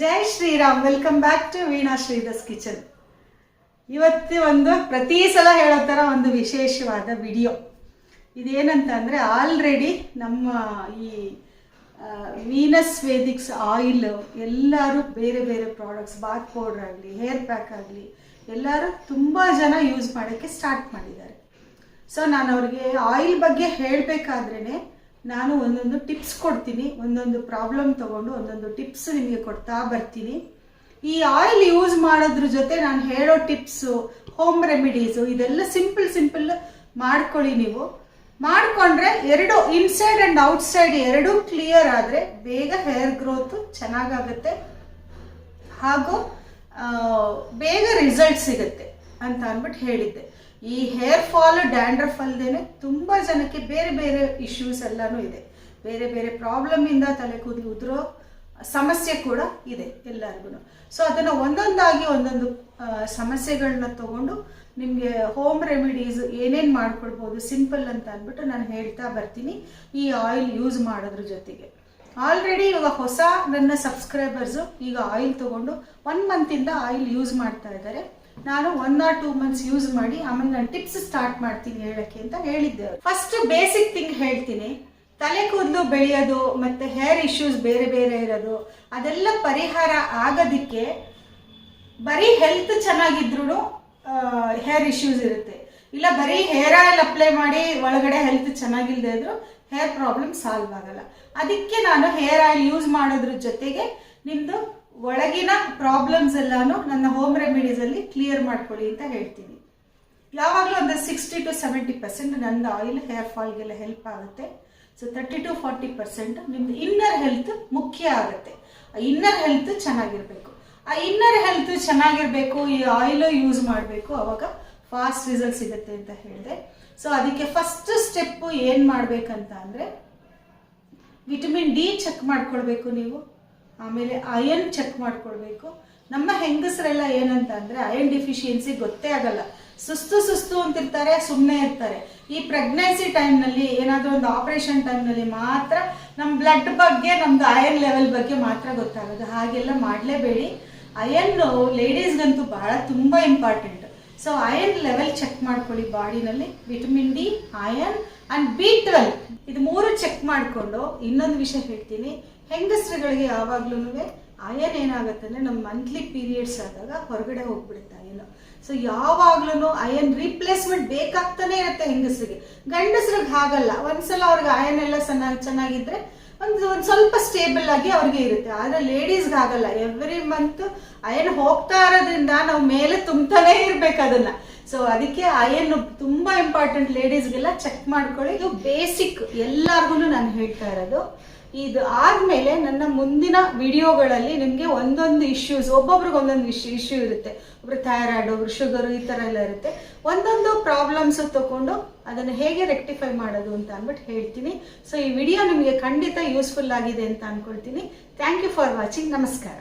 Jai Shriram. Welcome back to Veena ಶ್ರೀಧಸ್ kitchen. ಇವತ್ತು ಒಂದು ಪ್ರತಿ ಸಲ ಹೇಳೋ ಥರ ಒಂದು ವಿಶೇಷವಾದ ವಿಡಿಯೋ. ಇದೇನಂತ ಅಂದರೆ, ಆಲ್ರೆಡಿ ನಮ್ಮ ಈ ವೀನಸ್ ವೇದಿಕ್ಸ್ ಆಯಿಲ್ ಎಲ್ಲರೂ ಬೇರೆ ಬೇರೆ ಪ್ರಾಡಕ್ಟ್ಸ್, ಬಾತ್ ಪೌಡರ್ ಆಗಲಿ, ಹೇರ್ ಪ್ಯಾಕ್ ಆಗಲಿ, ಎಲ್ಲರೂ ತುಂಬ ಜನ ಯೂಸ್ ಮಾಡೋಕ್ಕೆ ಸ್ಟಾರ್ಟ್ ಮಾಡಿದ್ದಾರೆ. ಸೊ ನಾನು ಅವ್ರಿಗೆ ಆಯಿಲ್ ಬಗ್ಗೆ ಹೇಳಬೇಕಾದ್ರೇ ನಾನು ಒಂದೊಂದು ಟಿಪ್ಸ್ ಕೊಡ್ತೀನಿ. ಒಂದೊಂದು ಪ್ರಾಬ್ಲಮ್ ತೊಗೊಂಡು ಒಂದೊಂದು ಟಿಪ್ಸ್ ನಿಮಗೆ ಕೊಡ್ತಾ ಬರ್ತೀನಿ. ಈ ಆಯಿಲ್ ಯೂಸ್ ಮಾಡೋದ್ರ ಜೊತೆ ನಾನು ಹೇಳೋ ಟಿಪ್ಸು, ಹೋಮ್ ರೆಮಿಡೀಸು, ಇದೆಲ್ಲ ಸಿಂಪಲ್ ಮಾಡ್ಕೊಳ್ಳಿ. ನೀವು ಮಾಡಿಕೊಂಡ್ರೆ ಎರಡು ಇನ್ಸೈಡ್ ಆ್ಯಂಡ್ ಔಟ್ಸೈಡ್ ಎರಡೂ ಕ್ಲಿಯರ್ ಆದರೆ ಬೇಗ ಹೇರ್ ಗ್ರೋತು ಚೆನ್ನಾಗಾಗುತ್ತೆ, ಹಾಗೂ ಬೇಗ ರಿಸಲ್ಟ್ ಸಿಗುತ್ತೆ ಅಂತ ಅಂದ್ಬಿಟ್ಟು ಹೇಳಿದ್ದೆ. ಈ ಹೇರ್ ಫಾಲ್, ಡ್ಯಾಂಡ್ರಫ್ ಅಲ್ಲದೇನೆ ತುಂಬ ಜನಕ್ಕೆ ಬೇರೆ ಬೇರೆ ಇಶ್ಯೂಸ್ ಎಲ್ಲನೂ ಇದೆ. ಬೇರೆ ಬೇರೆ ಪ್ರಾಬ್ಲಮಿಂದ ತಲೆ ಕೂದಲು ಉದುರೋ ಸಮಸ್ಯೆ ಕೂಡ ಇದೆ ಎಲ್ಲರಿಗೂ. ಸೊ ಅದನ್ನು ಒಂದೊಂದಾಗಿ ಒಂದೊಂದು ಸಮಸ್ಯೆಗಳನ್ನ ತಗೊಂಡು ನಿಮಗೆ ಹೋಮ್ ರೆಮಿಡೀಸ್ ಏನೇನು ಮಾಡ್ಕೊಳ್ಬೋದು ಸಿಂಪಲ್ ಅಂತ ಅಂದ್ಬಿಟ್ಟು ನಾನು ಹೇಳ್ತಾ ಬರ್ತೀನಿ ಈ ಆಯಿಲ್ ಯೂಸ್ ಮಾಡೋದ್ರ ಜೊತೆಗೆ. ಆಲ್ರೆಡಿ ಇವಾಗ ಹೊಸ ನನ್ನ ಸಬ್ಸ್ಕ್ರೈಬರ್ಸು ಈಗ ಆಯಿಲ್ ತೊಗೊಂಡು 1 ಮಂತಿಂದ ಆಯಿಲ್ ಯೂಸ್ ಮಾಡ್ತಾ ಇದ್ದಾರೆ. ನಾನು 1 or 2 ಮಂತ್ಸ್ ಯೂಸ್ ಮಾಡಿ ಆಮೇಲೆ ನಾನು ಟಿಪ್ಸ್ ಸ್ಟಾರ್ಟ್ ಮಾಡ್ತೀನಿ ಹೇಳಕ್ಕೆ ಅಂತ ಹೇಳಿದ್ದೆ. ಫಸ್ಟ್ ಬೇಸಿಕ್ ಥಿಂಗ್ ಹೇಳ್ತೀನಿ. ತಲೆ ಕೂದಲು ಬೆಳೆಯೋದು ಮತ್ತು ಹೇರ್ ಇಶ್ಯೂಸ್ ಬೇರೆ ಬೇರೆ ಇರೋದು ಅದೆಲ್ಲ ಪರಿಹಾರ ಆಗೋದಕ್ಕೆ ಬರೀ ಹೆಲ್ತ್ ಚೆನ್ನಾಗಿದ್ರು ಹೇರ್ ಇಶ್ಯೂಸ್ ಇರುತ್ತೆ. ಇಲ್ಲ ಬರೀ ಹೇರ್ ಆಯಿಲ್ ಅಪ್ಲೈ ಮಾಡಿ ಒಳಗಡೆ ಹೆಲ್ತ್ ಚೆನ್ನಾಗಿಲ್ಲದೆ ಇದ್ರು ಹೇರ್ ಪ್ರಾಬ್ಲಮ್ ಸಾಲ್ವ್ ಆಗಲ್ಲ. ಅದಕ್ಕೆ ನಾನು ಹೇರ್ ಆಯಿಲ್ ಯೂಸ್ ಮಾಡೋದ್ರ ಜೊತೆಗೆ ನಿಮ್ಮದು ಒಳಗಿನ ಪ್ರಾಬ್ಲಮ್ಸ್ ಎಲ್ಲಾನು ನನ್ನ ಹೋಮ್ ರೆಮಿಡೀಸಲ್ಲಿ ಕ್ಲಿಯರ್ ಮಾಡ್ಕೊಳ್ಳಿ ಅಂತ ಹೇಳ್ತೀನಿ. ಯಾವಾಗಲೂ ಒಂದು 60 to 70% ನನ್ನ ಆಯಿಲ್ ಹೇರ್ ಫಾಲ್ಗೆಲ್ಲ ಹೆಲ್ಪ್ ಆಗುತ್ತೆ. ಸೊ 30 to 40% ನಿಮ್ದು ಇನ್ನರ್ ಹೆಲ್ತ್ ಮುಖ್ಯ ಆಗುತ್ತೆ. ಆ ಇನ್ನರ್ ಹೆಲ್ತ್ ಚೆನ್ನಾಗಿರಬೇಕು. ಆ ಇನ್ನರ್ ಹೆಲ್ತ್ ಚೆನ್ನಾಗಿರಬೇಕು, ಈ ಆಯಿಲ್ ಯೂಸ್ ಮಾಡಬೇಕು, ಅವಾಗ ಫಾಸ್ಟ್ ರಿಸಲ್ಟ್ ಸಿಗುತ್ತೆ ಅಂತ ಹೇಳಿದೆ. ಸೊ ಅದಕ್ಕೆ ಫಸ್ಟ್ ಸ್ಟೆಪ್ಪು ಏನು ಮಾಡಬೇಕಂತ ಅಂದರೆ, ವಿಟಮಿನ್ ಡಿ ಚೆಕ್ ಮಾಡ್ಕೊಳ್ಬೇಕು ನೀವು. ಆಮೇಲೆ ಅಯನ್ ಚೆಕ್ ಮಾಡ್ಕೊಳ್ಬೇಕು. ನಮ್ಮ ಹೆಂಗಸರೆಲ್ಲ ಏನಂತ ಅಂದರೆ ಅಯನ್ ಡಿಫಿಷಿಯನ್ಸಿ ಗೊತ್ತೇ ಆಗಲ್ಲ, ಸುಸ್ತು ಅಂತಿರ್ತಾರೆ, ಸುಮ್ಮನೆ ಇರ್ತಾರೆ. ಈ ಪ್ರೆಗ್ನೆನ್ಸಿ ಟೈಮ್ನಲ್ಲಿ, ಏನಾದರೂ ಒಂದು ಆಪರೇಷನ್ ಟೈಮ್ನಲ್ಲಿ ಮಾತ್ರ ನಮ್ಮ ಬ್ಲಡ್ ಬಗ್ಗೆ, ನಮ್ಮದು ಅಯನ್ ಲೆವೆಲ್ ಬಗ್ಗೆ ಮಾತ್ರ ಗೊತ್ತಾಗೋದು. ಹಾಗೆಲ್ಲ ಮಾಡಲೇಬೇಡಿ. ಅಯನ್ನು ಲೇಡೀಸ್ಗಂತೂ ಬಹಳ ತುಂಬ important. So iron level check ಮಾಡ್ಕೊಳ್ಳಿ ಬಾಡಿನಲ್ಲಿ. Vitamin D, iron and B12 ಇದು 3 ಚೆಕ್ ಮಾಡಿಕೊಂಡು, ಇನ್ನೊಂದು ವಿಷಯ ಹೇಳ್ತೀನಿ. ಹೆಂಗಸರುಗಳಿಗೆ ಯಾವಾಗ್ಲೂ ಅಯನ್ ಏನಾಗುತ್ತೆ ಅಂದರೆ, ನಮ್ಮ ಮಂತ್ಲಿ ಪೀರಿಯಡ್ಸ್ ಆದಾಗ ಹೊರಗಡೆ ಹೋಗ್ಬಿಡುತ್ತೆ ಅಯನ್. ಸೊ ಯಾವಾಗ್ಲೂ ಅಯನ್ ರೀಪ್ಲೇಸ್ಮೆಂಟ್ ಬೇಕಾಗ್ತಾನೆ ಇರುತ್ತೆ ಹೆಂಗಸರಿಗೆ. ಗಂಡಸ್ರಿಗೆ ಹಾಗಲ್ಲ. ಒಂದ್ಸಲ ಅವ್ರಿಗೆ ಅಯನ್ ಎಲ್ಲ ಚೆನ್ನಾಗಿದ್ರೆ ಒಂದು ಸ್ವಲ್ಪ ಸ್ಟೇಬಲ್ ಆಗಿ ಅವ್ರಿಗೆ ಇರುತ್ತೆ. ಆದರೆ ಲೇಡೀಸ್ಗೆ ಆಗಲ್ಲ. ಎವ್ರಿ ಮಂತ್ ಅಯನ್ ಹೋಗ್ತಾ ಇರೋದ್ರಿಂದ ನಾವು ಮೇಲೆ ತುಂಬ್ತಾನೆ ಇರ್ಬೇಕು ಅದನ್ನ. ಸೊ ಅದಕ್ಕೆ ಅಯನ್ ತುಂಬಾ ಇಂಪಾರ್ಟೆಂಟ್. ಲೇಡೀಸ್ಗೆಲ್ಲ ಚೆಕ್ ಮಾಡ್ಕೊಳ್ಳಿ. ಇದು ಬೇಸಿಕ್ ಎಲ್ಲಾರ್ಗು ನಾನು ಹೇಳ್ತಾ ಇರೋದು. ಇದು ಆದ್ಮೇಲೆ ನನ್ನ ಮುಂದಿನ ವಿಡಿಯೋಗಳಲ್ಲಿ ನಿಮಗೆ ಒಂದೊಂದು ಇಶ್ಯೂಸ್, ಒಬ್ಬೊಬ್ರಿಗೆ ಒಂದೊಂದು ಇಶ್ಯೂ ಇರುತ್ತೆ. ಒಬ್ರು ಥೈರಾಯ್ಡ್, ಒಬ್ರು ಶುಗರು, ಈ ಥರ ಎಲ್ಲ ಇರುತ್ತೆ. ಒಂದೊಂದು ಪ್ರಾಬ್ಲಮ್ಸ್ ತಗೊಂಡು ಅದನ್ನು ಹೇಗೆ ರೆಕ್ಟಿಫೈ ಮಾಡೋದು ಅಂತ ಅಂದ್ಬಿಟ್ಟು ಹೇಳ್ತೀನಿ. ಸೊ ಈ ವಿಡಿಯೋ ನಿಮಗೆ ಖಂಡಿತ ಯೂಸ್ಫುಲ್ ಆಗಿದೆ ಅಂತ ಅನ್ಕೊಳ್ತೀನಿ. Thank you for watching. ನಮಸ್ಕಾರ.